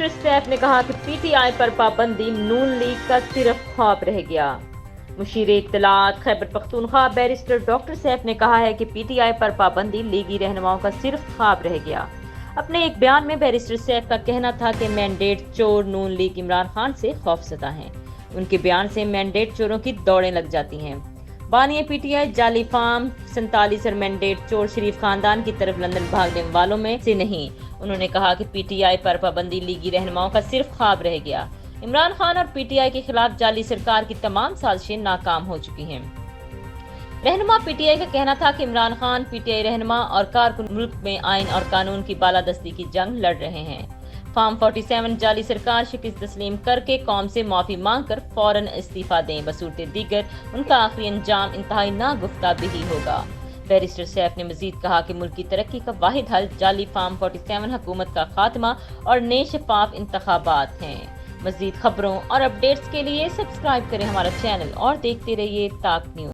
Barrister Saif ने कहा कि पीटीआई पर पाबंदी नून लीग का सिर्फ ख्वाब रह गया। मुशीर इत्तलात खैबर पख्तूनख्वा बैरिस्टर डॉक्टर सैफ ने कहा है कि पीटीआई पर पाबंदी लीगी रहनुमाओं का सिर्फ ख्वाब रह गया। अपने एक बयान में बैरिस्टर सैफ का कहना था कि मैंडेट चोर नून लीग इमरान खान से खौफजदा हैं। उनके बयान से मैंडेट चोरों की दौड़ें लग जाती हैं। बानी पीटीआई जाली फार्म 47 और मैंडेट चोर शरीफ खानदान की तरफ लंदन भागने वालों में से नहीं। उन्होंने कहा कि पीटीआई पर पाबंदी लीगी रहनुमाओं का सिर्फ ख्वाब रह गया। इमरान खान और पीटीआई के खिलाफ जाली सरकार की तमाम साजिशें नाकाम हो चुकी हैं। रहनुमा पीटीआई का कहना था कि इमरान खान पीटीआई रहनुमा और कारकुन मुल्क में आइन और कानून की बालादस्ती की जंग लड़ रहे हैं। फार्म 47 जाली सरकार शिकस्त तस्लीम करके कौम से माफी मांगकर फौरन इस्तीफा दें, बसूरते दीगर उनका आखिरी अंजाम इंतहाई नागुफ्ता भी होगा। बैरिस्टर सैफ ने मजीद कहा कि मुल्क की तरक्की का वाहिद हल जाली फार्म 47 हुकूमत का खात्मा और नए शफाफ इंतखाबात हैं। मजीद खबरों और अपडेट्स के लिए सब्सक्राइब करें हमारा चैनल और देखते रहिए ताक न्यूज।